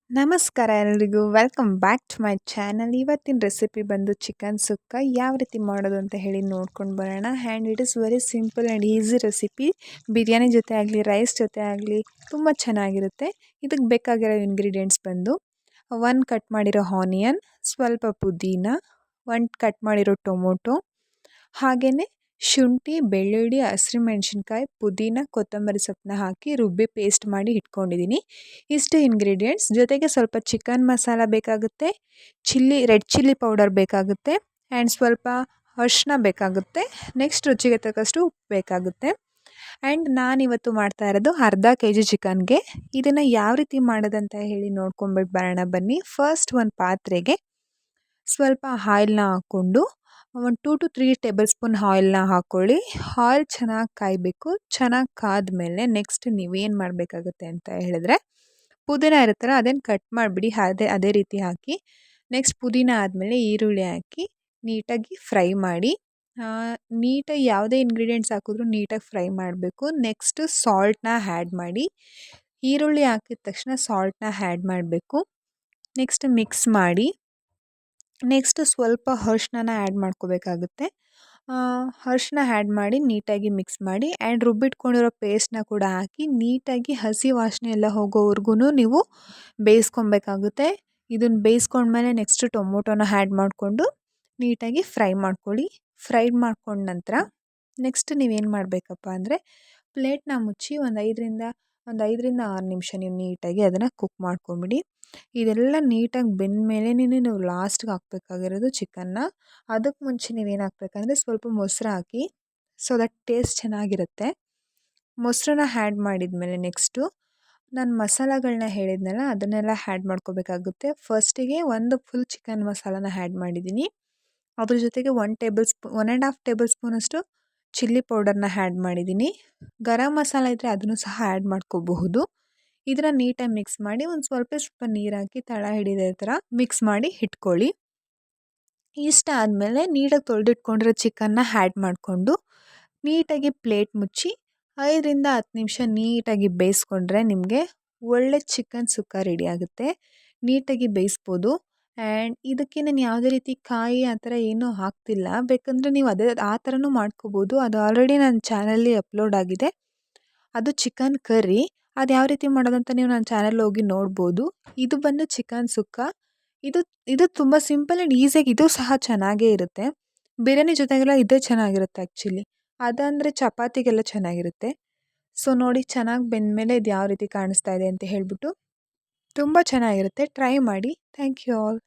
ನಮಸ್ಕಾರ ಎಲ್ರಿಗೂ welcome back to my channel. ಇವತ್ತಿನ ರೆಸಿಪಿ ಬಂದು ಚಿಕನ್ ಸುಕ್ಕ ಯಾವ ರೀತಿ ಮಾಡೋದು ಅಂತ ಹೇಳಿ ನೋಡ್ಕೊಂಡು ಬರೋಣ. And it is very simple and easy recipe. Biryani ಜೊತೆ ಆಗಲಿ ರೈಸ್ ಜೊತೆ ಆಗಲಿ ತುಂಬ ಚೆನ್ನಾಗಿರುತ್ತೆ. ಇದಕ್ಕೆ ಬೇಕಾಗಿರೋ ಇಂಗ್ರೀಡಿಯೆಂಟ್ಸ್ ಬಂದು 1 ಕಟ್ ಮಾಡಿರೋ ಆನಿಯನ್, ಸ್ವಲ್ಪ ಪುದೀನ, 1 ಕಟ್ ಮಾಡಿರೋ ಟೊಮೊಟೊ, ಹಾಗೆಯೇ ಶುಂಠಿ, ಬೆಳ್ಳುಳ್ಳಿ, ಹಸಿಮೆಣ್ಸಿನ್ಕಾಯಿ, ಪುದೀನ, ಕೊತ್ತಂಬರಿ ಸೊಪ್ಪನ್ನ ಹಾಕಿ ರುಬ್ಬಿ ಪೇಸ್ಟ್ ಮಾಡಿ ಇಟ್ಕೊಂಡಿದ್ದೀನಿ. ಇಷ್ಟು ಇಂಗ್ರೀಡಿಯೆಂಟ್ಸ್ ಜೊತೆಗೆ ಸ್ವಲ್ಪ ಚಿಕನ್ ಮಸಾಲ ಬೇಕಾಗುತ್ತೆ, ರೆಡ್ ಚಿಲ್ಲಿ ಪೌಡರ್ ಬೇಕಾಗುತ್ತೆ, ಆ್ಯಂಡ್ ಸ್ವಲ್ಪ ಅರಿಶಿನ ಬೇಕಾಗುತ್ತೆ. ನೆಕ್ಸ್ಟ್ ರುಚಿಗೆ ತಕ್ಕಷ್ಟು ಉಪ್ಪು ಬೇಕಾಗುತ್ತೆ. ಆ್ಯಂಡ್ ನಾನಿವತ್ತು ಮಾಡ್ತಾ ಇರೋದು ಅರ್ಧ kg ಚಿಕನ್ಗೆ. ಇದನ್ನು ಯಾವ ರೀತಿ ಮಾಡೋದಂತ ಹೇಳಿ ನೋಡ್ಕೊಂಬಿಟ್ಟು ಬರೋಣ ಬನ್ನಿ. ಫಸ್ಟ್ ಒಂದು ಪಾತ್ರೆಗೆ ಸ್ವಲ್ಪ ಆಯಿಲ್ನ ಹಾಕ್ಕೊಂಡು 2 to 3 ಟೇಬಲ್ ಸ್ಪೂನ್ ಆಯಿಲ್ನ ಹಾಕ್ಕೊಳ್ಳಿ. ಆಯಿಲ್ ಚೆನ್ನಾಗಿ ಕಾಯಬೇಕು. ಚೆನ್ನಾಗಿ ಕಾದ್ಮೇಲೆ ನೆಕ್ಸ್ಟ್ ನೀವೇನು ಮಾಡಬೇಕಾಗುತ್ತೆ ಅಂತ ಹೇಳಿದ್ರೆ, ಪುದೀನ ಇರುತ್ತಲ್ಲ ಅದನ್ನು ಕಟ್ ಮಾಡಿಬಿಡಿ, ಅದೇ ರೀತಿ ಹಾಕಿ. ನೆಕ್ಸ್ಟ್ ಪುದೀನ ಆದಮೇಲೆ ಈರುಳ್ಳಿ ಹಾಕಿ ನೀಟಾಗಿ ಫ್ರೈ ಮಾಡಿ. ನೀಟಾಗಿ ಯಾವುದೇ ಇಂಗ್ರೀಡಿಯೆಂಟ್ಸ್ ಹಾಕಿದ್ರೂ ನೀಟಾಗಿ ಫ್ರೈ ಮಾಡಬೇಕು. ನೆಕ್ಸ್ಟು ಸಾಲ್ಟ್ನ ಆ್ಯಡ್ ಮಾಡಿ. ಈರುಳ್ಳಿ ಹಾಕಿದ ತಕ್ಷಣ ಸಾಲ್ಟ್ನ ಆ್ಯಡ್ ಮಾಡಬೇಕು. ನೆಕ್ಸ್ಟ್ ಮಿಕ್ಸ್ ಮಾಡಿ. ನೆಕ್ಸ್ಟ್ ಸ್ವಲ್ಪ ಅರಿಶಿನ ಆ್ಯಡ್ ಮಾಡ್ಕೋಬೇಕಾಗುತ್ತೆ. ಅರಿಶಿನ ಆ್ಯಡ್ ಮಾಡಿ ನೀಟಾಗಿ ಮಿಕ್ಸ್ ಮಾಡಿ. ಆ್ಯಂಡ್ ರುಬ್ಬಿಟ್ಕೊಂಡಿರೋ ಪೇಸ್ಟ್ನ ಕೂಡ ಹಾಕಿ ನೀಟಾಗಿ ಹಸಿ ವಾಸನೆ ಎಲ್ಲ ಹೋಗೋವರೆಗೂ ನೀವು ಬೇಯಿಸ್ಕೊಬೇಕಾಗುತ್ತೆ. ಇದನ್ನು ಬೇಯಿಸ್ಕೊಂಡ್ಮೇಲೆ ನೆಕ್ಸ್ಟ್ ಟೊಮೊಟೊನ ಆ್ಯಡ್ ಮಾಡಿಕೊಂಡು ನೀಟಾಗಿ ಫ್ರೈ ಮಾಡ್ಕೊಳ್ಳಿ. ಫ್ರೈ ಮಾಡ್ಕೊಂಡ ನಂತರ ನೆಕ್ಸ್ಟ್ ನೀವೇನು ಮಾಡಬೇಕಪ್ಪ ಅಂದರೆ, ಪ್ಲೇಟ್ನ ಮುಚ್ಚಿ ಒಂದು 5ರಿಂದ 6 ನಿಮಿಷ ನೀವು ನೀಟಾಗಿ ಅದನ್ನು ಕುಕ್ ಮಾಡ್ಕೊಂಬಿಡಿ. ಇದೆಲ್ಲ ನೀಟಾಗಿ ಬೆಂದಮೇಲೆ ನೀವು ಲಾಸ್ಟ್ಗೆ ಹಾಕಬೇಕಾಗಿರೋದು ಚಿಕನ್ನ. ಅದಕ್ಕೆ ಮುಂಚೆ ನೀವೇನು ಹಾಕ್ಬೇಕಂದ್ರೆ ಸ್ವಲ್ಪ ಮೊಸರು ಹಾಕಿ, ಸೊ ದಟ್ ಟೇಸ್ಟ್ ಚೆನ್ನಾಗಿರುತ್ತೆ. ಮೊಸರನ್ನ ಆ್ಯಡ್ ಮಾಡಿದ್ಮೇಲೆ ನೆಕ್ಸ್ಟು ನಾನು ಮಸಾಲಗಳನ್ನ ಹೇಳಿದ್ನಲ್ಲ ಅದನ್ನೆಲ್ಲ ಆ್ಯಡ್ ಮಾಡ್ಕೋಬೇಕಾಗುತ್ತೆ. ಫಸ್ಟಿಗೆ ಒಂದು ಫುಲ್ ಚಿಕನ್ ಮಸಾಲಾನ ಆ್ಯಡ್ ಮಾಡಿದ್ದೀನಿ. ಅದ್ರ ಜೊತೆಗೆ 1.5 ಟೇಬಲ್ ಸ್ಪೂನಷ್ಟು ಚಿಲ್ಲಿ ಪೌಡರ್ನ ಆ್ಯಡ್ ಮಾಡಿದ್ದೀನಿ. ಗರಂ ಮಸಾಲ ಇದ್ದರೆ ಅದನ್ನು ಸಹ ಆ್ಯಡ್ ಮಾಡ್ಕೋಬಹುದು. ಇದನ್ನು ನೀಟಾಗಿ ಮಿಕ್ಸ್ ಮಾಡಿ ಒಂದು ಸ್ವಲ್ಪ ನೀರು ಹಾಕಿ ತಳ ಹಿಡಿದೇ ಥರ ಮಿಕ್ಸ್ ಮಾಡಿ ಇಟ್ಕೊಳ್ಳಿ. ಇಷ್ಟ ಆದಮೇಲೆ ನೀಟಾಗಿ ತೊಳೆದಿಟ್ಕೊಂಡಿರೋ ಚಿಕನ್ನ ಆ್ಯಡ್ ಮಾಡಿಕೊಂಡು ನೀಟಾಗಿ ಪ್ಲೇಟ್ ಮುಚ್ಚಿ 5ರಿಂದ 10 ನಿಮಿಷ ನೀಟಾಗಿ ಬೇಯಿಸ್ಕೊಂಡ್ರೆ ನಿಮಗೆ ಒಳ್ಳೆ ಚಿಕನ್ ಸುಕ್ಕ ರೆಡಿ ಆಗುತ್ತೆ. ನೀಟಾಗಿ ಬೇಯಿಸ್ಬೋದು. ಆ್ಯಂಡ್ ಇದಕ್ಕೆ ನಾನು ಯಾವುದೇ ರೀತಿ ಕಾಯಿ ಆ ಥರ ಏನೂ ಹಾಕ್ತಿಲ್ಲ. ಬೇಕಂದರೆ ನೀವು ಆ ಥರನೂ ಮಾಡ್ಕೋಬೋದು. ಅದು ಆಲ್ರೆಡಿ ನನ್ನ ಚಾನಲಲ್ಲಿ ಅಪ್ಲೋಡ್ ಆಗಿದೆ. ಅದು ಚಿಕನ್ ಕರ್ರಿ. ಅದು ಯಾವ ರೀತಿ ಮಾಡೋದಂತ ನೀವು ನನ್ನ ಚಾನಲ್ ಹೋಗಿ ನೋಡ್ಬೋದು. ಇದು ಬಂದು ಚಿಕನ್ ಸುಕ್ಕ. ಇದು ತುಂಬ ಸಿಂಪಲ್ ಆ್ಯಂಡ್ ಈಸಿಯಾಗಿ ಇದು ಸಹ ಚೆನ್ನಾಗೇ ಇರುತ್ತೆ. ಬಿರಿಯಾನಿ ಜೊತೆಗೆಲ್ಲ ಇದೇ ಚೆನ್ನಾಗಿರುತ್ತೆ ಆ್ಯಕ್ಚುಲಿ. ಅದಂದರೆ ಚಪಾತಿಗೆಲ್ಲ ಚೆನ್ನಾಗಿರುತ್ತೆ. ಸೊ ನೋಡಿ, ಚೆನ್ನಾಗಿ ಬೆಂದಮೇಲೆ ಇದು ಯಾವ ರೀತಿ ಕಾಣಿಸ್ತಾ ಇದೆ ಅಂತ ಹೇಳಿಬಿಟ್ಟು ತುಂಬ ಚೆನ್ನಾಗಿರುತ್ತೆ. ಟ್ರೈ ಮಾಡಿ. Thank you all.